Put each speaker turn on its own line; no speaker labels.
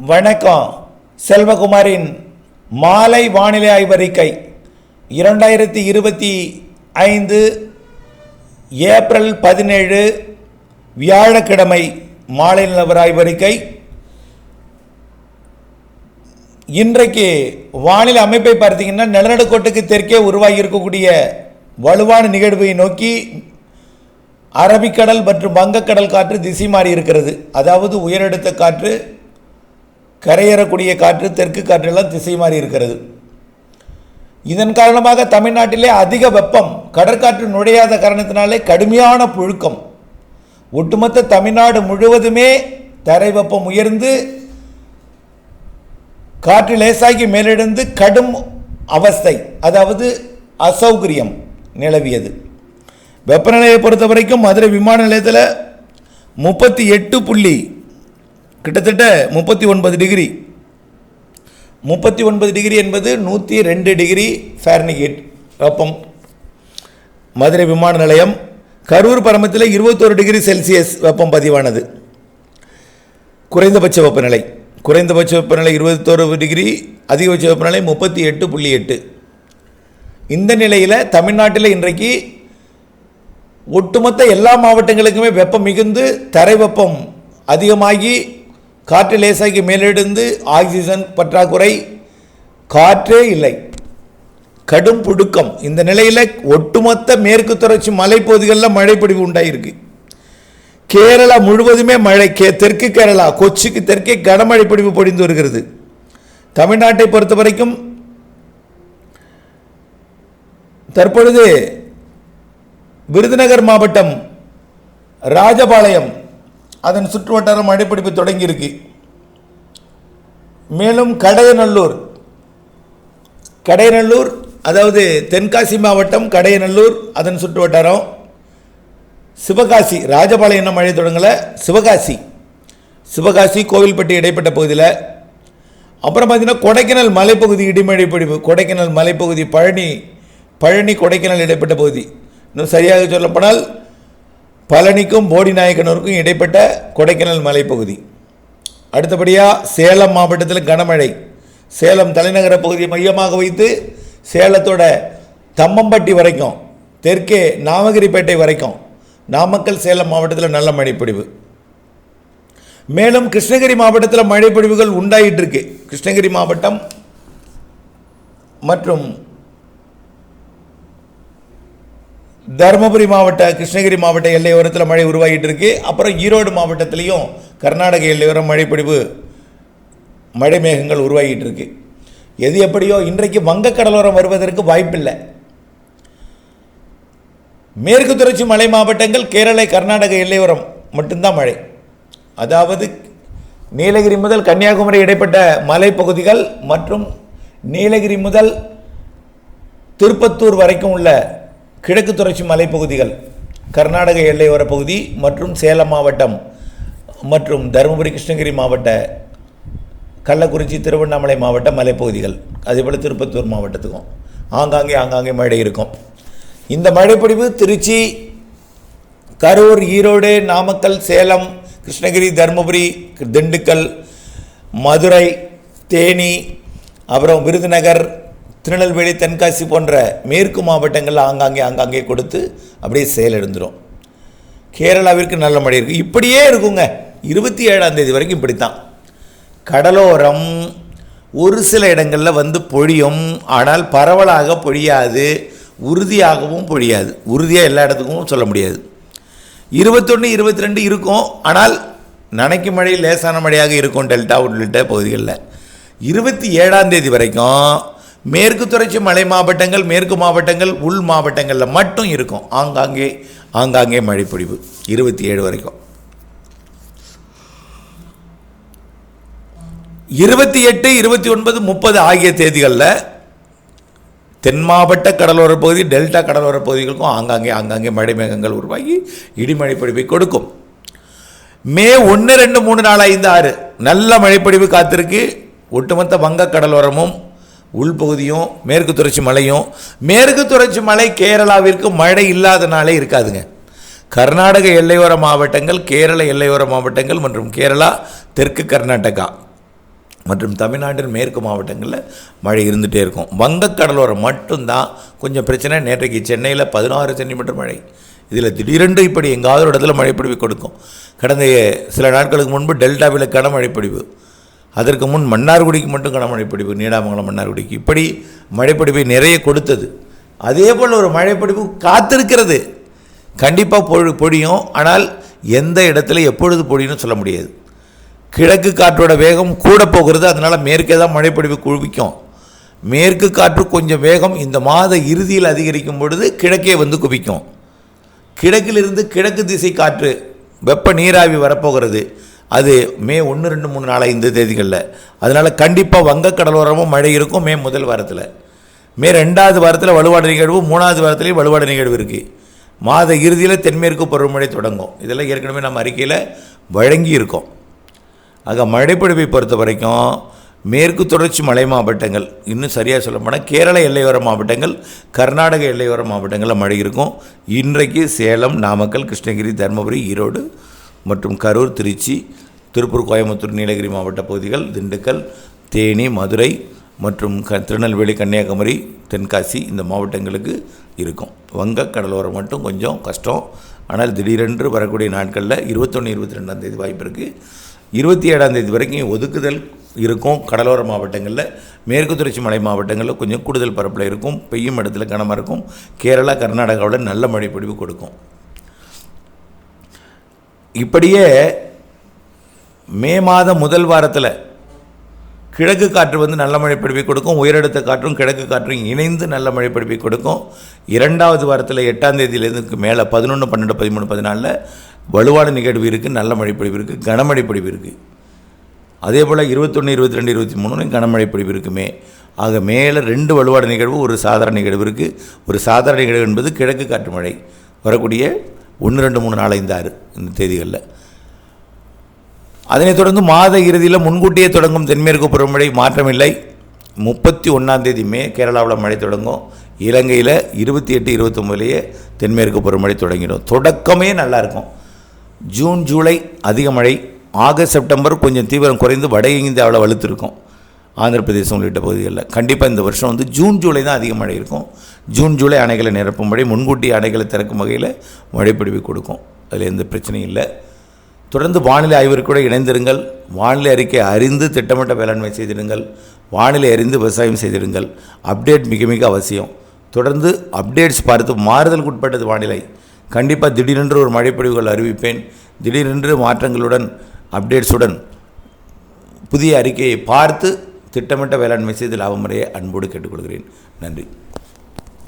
வணக்கம். செல்வகுமாரின் மாலை வானிலை ஆய்வறிக்கை 2025 ஏப்ரல் 17 வியாழக்கிழமை மாலை நிலவர ஆய்வறிக்கை. இன்றைக்கு வானிலை அமைப்பை பார்த்தீங்கன்னா, நிலநடுக்கோட்டுக்கு தெற்கே உருவாகி இருக்கக்கூடிய வலுவான நிகழ்வை நோக்கி அரபிக்கடல் மற்றும் வங்கக்கடல் காற்று திசை மாறி இருக்கிறது. அதாவது உயரடுத்த காற்று, கரையேறக்கூடிய காற்று, தெற்கு காற்றெல்லாம் திசை மாறி இருக்கிறது. இதன் காரணமாக தமிழ்நாட்டிலே அதிக வெப்பம், கடற்காற்று நுழையாத காரணத்தினாலே கடுமையான புழுக்கம். ஒட்டுமொத்த தமிழ்நாடு முழுவதுமே தரை வெப்பம் உயர்ந்து காற்று லேசாகி மேலெழுந்து கடும் அவஸ்தை, அதாவது அசௌகரியம் நிலவியது. வெப்பநிலையை பொறுத்த வரைக்கும் மதுரை விமான நிலையத்தில் 38 கிட்டத்தட்ட 39 டிகிரி. 39 டிகிரி என்பது 102 டிகிரி ஃபாரன்ஹீட் வெப்பம். மதுரை விமான நிலையம். கரூர் பரமத்தில் 21 டிகிரி செல்சியஸ் வெப்பம் பதிவானது. குறைந்தபட்ச வெப்பநிலை 21 டிகிரி, அதிகபட்ச வெப்பநிலை 38.8. இந்த நிலையில் தமிழ்நாட்டில் இன்றைக்கு ஒட்டுமொத்த எல்லா மாவட்டங்களுக்குமே வெப்பம் மிகுந்து தரை வெப்பம் அதிகமாகி காற்று லேசாகி மேலெழுந்து ஆக்சிஜன் பற்றாக்குறை, காற்றே இல்லை, கடும் புழுக்கம். இந்த நிலையில் ஒட்டுமொத்த மேற்கு தொடர்ச்சி மலைப்பகுதிகளில் மழைப்பொழிவு உண்டாயிருக்கு. கேரளா முழுவதுமே மழை. தெற்கு கேரளா கொச்சிக்கு தெற்கே கனமழை பொழிவு பொழிந்து வருகிறது. தமிழ்நாட்டை பொறுத்த வரைக்கும் தற்பொழுது விருதுநகர் மாவட்டம் ராஜபாளையம் அதன் சுற்றுவட்டார மழைப்பிடிப்பு தொடங்கியிருக்கு. மேலும் கடையநல்லூர் அதாவது தென்காசி மாவட்டம் கடையநல்லூர் அதன் சுற்றுவட்டாரம், சிவகாசி, ராஜபாளையம் மழை தொடங்கலை, சிவகாசி கோவில்பட்டி இடைப்பட்ட பகுதியில். அப்புறம் பார்த்தீங்கன்னா கொடைக்கானல் மலைப்பகுதி இடிமழை பொழிவு, கொடைக்கானல் மலைப்பகுதி பழனி கொடைக்கானல் இடைப்பட்ட பகுதி. இன்னும் சரியாக சொல்லப்போனால் பழனிக்கும் போடிநாயக்கனூருக்கும் இடைப்பட்ட கொடைக்கானல் மலைப்பகுதி. அடுத்தபடியாக சேலம் மாவட்டத்தில் கனமழை. சேலம் தலைநகர பகுதியை மையமாக வைத்து சேலத்தோட தம்மம்பட்டி வரைக்கும், தெற்கே நாமகிரிப்பேட்டை வரைக்கும், நாமக்கல் சேலம் மாவட்டத்தில் நல்ல மழைப்பொழிவு. மேலும் கிருஷ்ணகிரி மாவட்டத்தில் மழைப்பொழிவுகள் உண்டாயிட்டு இருக்கு. கிருஷ்ணகிரி மாவட்டம் மற்றும் தருமபுரி மாவட்ட, கிருஷ்ணகிரி மாவட்ட எல்லையோரத்தில் மழை உருவாகிட்டு இருக்கு. அப்புறம் ஈரோடு மாவட்டத்திலையும் கர்நாடக எல்லையோரம் மழைப்பொழிவு, மழை மேகங்கள் உருவாகிட்டு இருக்கு. எது எப்படியோ இன்றைக்கு வங்கக்கடலோரம் வருவதற்கு வாய்ப்பில்லை. மேற்கு தொடர்ச்சி மலை மாவட்டங்கள், கேரள கர்நாடக எல்லையோரம் மட்டும்தான் மழை. அதாவது நீலகிரி முதல் கன்னியாகுமரி இடைப்பட்ட மலைப்பகுதிகள் மற்றும் நீலகிரி முதல் திருப்பத்தூர் வரைக்கும் உள்ள கிழக்கு தொடர்ச்சி மலைப்பகுதிகள், கர்நாடக எல்லையோர பகுதி மற்றும் சேலம் மாவட்டம் மற்றும் தருமபுரி கிருஷ்ணகிரி மாவட்ட, கள்ளக்குறிச்சி திருவண்ணாமலை மாவட்ட மலைப்பகுதிகள், அதேபோல் திருப்பத்தூர் மாவட்டத்துக்கும் ஆங்காங்கே மழை இருக்கும். இந்த மழைப்பொழிவு திருச்சி, கரூர், ஈரோடு, நாமக்கல், சேலம், கிருஷ்ணகிரி, தருமபுரி, திண்டுக்கல், மதுரை, தேனி, அப்புறம் விருதுநகர், திருநெல்வேலி, தென்காசி போன்ற மேற்கு மாவட்டங்களில் ஆங்காங்கே கொடுத்து அப்படியே செயலிழந்துடும். கேரளாவிற்கு நல்ல மழை இருக்குது. இப்படியே இருக்குங்க 27ஆம் தேதி வரைக்கும் இப்படித்தான். கடலோரம் ஒரு சில இடங்களில் வந்து பொழியும், ஆனால் பரவலாக பொழியாது, உறுதியாகவும் பொழியாது. உறுதியாக எல்லா இடத்துக்கும் சொல்ல முடியாது. 21, 22 இருக்கும், ஆனால் நனைக்கும் மழை லேசான மழையாக இருக்கும் டெல்டா உள்ளிட்ட பகுதிகளில். 27ஆம் தேதி வரைக்கும் மேற்கு தொடர்ச்சி மலை மாவட்டங்கள், மேற்கு மாவட்டங்கள், உள் மாவட்டங்களில் மட்டும் இருக்கும் ஆங்காங்கே மழைப்பொழிவு 27 வரைக்கும். 28, 29, 30 ஆகிய தேதிகளில் தென் மாவட்ட கடலோர பகுதி, டெல்டா கடலோர பகுதிகளுக்கும் ஆங்காங்கே மழை மேகங்கள் உருவாகி இடிமழை பொழிவை கொடுக்கும். மே 1, 2, 3, 4, 5, 6 நல்ல மழைப்பொழிவு காத்திருக்கு. ஒட்டுமொத்த வங்க கடலோரமும் உள்பகுதியும் மேற்கு தொடர்ச்சி மலையும். மேற்கு தொடர்ச்சி மலை கேரளாவிற்கு மழை இல்லாதனாலே இருக்காதுங்க. கர்நாடக எல்லையோர மாவட்டங்கள், கேரள எல்லையோர மாவட்டங்கள் மற்றும் கேரளா, தெற்கு கர்நாடகா மற்றும் தமிழ்நாட்டின் மேற்கு மாவட்டங்களில் மழை இருந்துகிட்டே இருக்கும். வங்கக்கடலோரம் மட்டும்தான் கொஞ்சம் பிரச்சனை. நேற்றைக்கு சென்னையில் 16 சென்டிமீட்டர் மழை. இதில் திடீரென்று இப்படி எங்காவது ஒரு இடத்துல மழைப்பொழிவு கொடுக்கும். கடந்த சில நாட்களுக்கு முன்பு டெல்டாவில் கனமழைப்பொழிவு, அதற்கு முன் மன்னார்குடிக்கு மட்டும் கனமழைப்பொழிவு, நீடாமங்கலம் மன்னார்குடிக்கு இப்படி மழைப்பொழிவை நிறைய கொடுத்தது. அதே போல் ஒரு மழைப்பொழிவு காத்திருக்கிறது. கண்டிப்பாக பொழியும். ஆனால் எந்த இடத்துல எப்பொழுது பொழியும்னு சொல்ல முடியாது. கிழக்கு காற்றோட வேகம் கூட போகிறது. அதனால் மேற்கே தான் மழைப்பொழிவு குவிக்கும். மேற்கு காற்று கொஞ்சம் வேகம் இந்த மாத இறுதியில் அதிகரிக்கும் பொழுது கிழக்கே வந்து குவிக்கும். கிழக்கிலிருந்து கிழக்கு திசை காற்று வெப்ப நீராவி வரப்போகிறது. அது மே 1, 2, 3, 4, 5 தேதிகளில். அதனால் கண்டிப்பாக வங்கக்கடலோரமும் மழை இருக்கும் மே முதல் வாரத்தில். மே 2வது வாரத்தில் வலுவான நிகழ்வு, 3வது வாரத்துலேயும் வலுவான நிகழ்வு இருக்குது. மாத இறுதியில் தென்மேற்கு பருவமழை தொடங்கும். இதெல்லாம் ஏற்கனவே நம்ம அறிக்கையில் வழங்கி இருக்கோம். ஆக மழைப்பொழிவை பொறுத்த வரைக்கும் மேற்கு தொடர்ச்சி மலை மாவட்டங்கள், இன்னும் சரியாக சொல்ல போனால் கேரள எல்லையோர மாவட்டங்கள், கர்நாடக எல்லையோர மாவட்டங்களில் மழை இருக்கும். இன்றைக்கு சேலம், நாமக்கல், கிருஷ்ணகிரி, தருமபுரி, ஈரோடு மற்றும் கரூர், திருச்சி, திருப்பூர், கோயம்புத்தூர், நீலகிரி மாவட்ட பகுதிகள், திண்டுக்கல், தேனி, மதுரை மற்றும் திருநெல்வேலி, கன்னியாகுமரி, தென்காசி இந்த மாவட்டங்களுக்கு இருக்கும். வங்க கடலோரம் மட்டும் கொஞ்சம் கஷ்டம். ஆனால் திடீரென்று வரக்கூடிய நாட்களில் 21, 22ஆம் தேதி வாய்ப்பு இருக்குது. 27ஆம் தேதி வரைக்கும் ஒதுக்குதல் இருக்கும். கடலோர மாவட்டங்களில், மேற்கு தொடர்ச்சி மலை மாவட்டங்களில் கொஞ்சம் கூடுதல் பரப்பில் இருக்கும். பெய்யும் இடத்துல கனமாக இருக்கும். கேரளா, கர்நாடகாவில் நல்ல மழை பொழிவு கொடுக்கும். இப்படியே மே மாதம் முதல் வாரத்தில் கிழக்கு காற்று வந்து நல்ல மழை பொழிவை கொடுக்கும். உயரடுத்த காற்றும் கிழக்கு காற்றும் இணைந்து நல்ல மழை பொழிவை கொடுக்கும். 2வது வாரத்தில் 8ஆம் தேதியிலேருந்து மேலே 11, 12, 13, 14 வலுவான நிகழ்வு இருக்குது. நல்ல மழை பொழிவு இருக்குது. கனமழை பொழிவு இருக்குது. அதே போல் 21, 22, 23 கனமழை பொழிவு இருக்குமே. ஆக மேலே 2 வலுவான நிகழ்வு, ஒரு சாதாரண நிகழ்வு இருக்குது. ஒரு சாதாரண நிகழ்வு என்பது கிழக்கு காற்று மழை வரக்கூடிய 1, 2, 3, 4, 5, 6 இந்த தேதிகளில். அதனைத் தொடர்ந்து மாத இறுதியில் முன்கூட்டியே தொடங்கும் தென்மேற்கு பருவமழை மாற்றமில்லை. 31ஆம் தேதி மே கேரளாவில் மழை தொடங்கும். இலங்கையில் 28, 29 தென்மேற்கு பருவமழை தொடங்கிடும். தொடக்கமே நல்லாயிருக்கும். ஜூன், ஜூலை அதிக மழை. ஆகஸ்ட், செப்டம்பர் கொஞ்சம் தீவிரம் குறைந்து வட இந்தியாவில் வலுத்திருக்கும். ஆந்திர பிரதேசம் உள்ளிட்ட பகுதிகளில் கண்டிப்பாக இந்த வருஷம் வந்து ஜூன், ஜூலை தான் அதிக மழை இருக்கும். ஜூன், ஜூலை அணைகளை நிரப்பும் மழை, முன்கூட்டி அணைகளை திறக்கும் வகையில் மழைப்பொழிவு கொடுக்கும். அதில் எந்த பிரச்சனையும் இல்லை. தொடர்ந்து வானிலை ஆய்விற்கு கூட இணைந்திருங்கள். வானிலை அறிக்கை அறிந்து திட்டமிட்ட வேளாண்மை செய்திடுங்கள். வானிலை அறிந்து விவசாயம் செய்திடுங்கள். அப்டேட் மிக மிக அவசியம். தொடர்ந்து அப்டேட்ஸ் பார்த்து மாறுதலுக்கு உட்பட்டது வானிலை. கண்டிப்பாக திடீரென்று ஒரு மழைப்பொழிவுகள் அறிவிப்பேன். திடீரென்று மாற்றங்களுடன் அப்டேட்ஸுடன் புதிய அறிக்கையை பார்த்து திட்டமிட்ட வேளாண்மை செய்து லாபம் முறையை அன்போடு கேட்டுக்கொள்கிறேன். நன்றி.